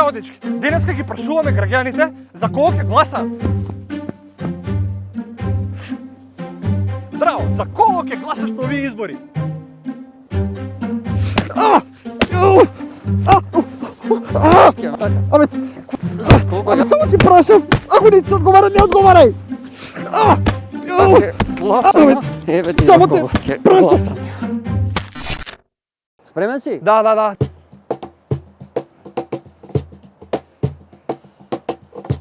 Здраво, дечки! Денеска ги прашуваме граѓаните за кого ќе гласаат. Здраво, за кого ќе гласаш на овие избори? Абе, само ти прашам, ако не ти одговара, не одговарај! Само те прашам! Спремен си? Да.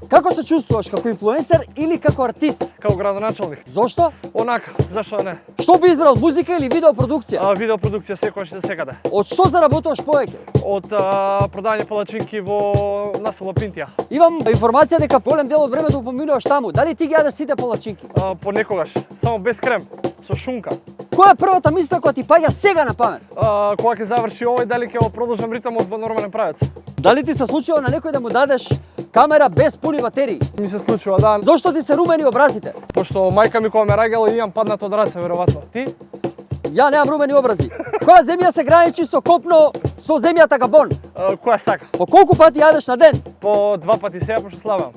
Како се чувствуваш, како инфлуенсер или како артист? Како градоначалник. Зошто? Онака, зашто не? Што би избрал, музика или видеопродукција? Видеопродукција секогаш и за секаде. Од што заработуваш повеќе? Од продање палачинки во насело Пинтија. Имам информација дека голем дел од времето поминуваш таму. Дали ти ги јадеш сите палачинки? Понекогаш, само без крем, со шунка. Која е првата мисла која ти паѓа сега на памет? Кога ќе заврши овој, дали ќе го продолжам ритмот во нормален правец? Дали ти се случило на некој да му дадеш камера без пуни батерии? Ми се случува, да. Зошто ти се румени образите? Пошто мајка ми кога ме раѓала имам паднат од раце, веројатно. Ти? Ја немам румени образи. Која земја се граничи со копно со земјата Габон? Која сака? По колку пати јадеш на ден? По 2 пати сега, пошто славам.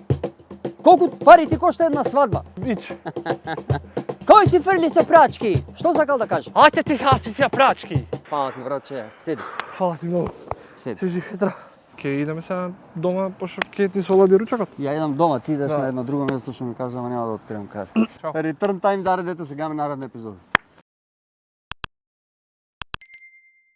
Колку пари ти кошта една свадба? Вич. Кој си фрли се прачки? Што сакал да кажеш? Ајте ти са прачки. Фала ти, братче. Седи. Фала ти многу. Седи. Си жив, здраво. Ке идеме сега дома, пошто ќе ти се олади ручокот. Ја идам дома, ти идеш Да. на едно друго место што ми кажа, ама нема да открием кај. Чао. Return time, даре дете, сега ме наредна епизода.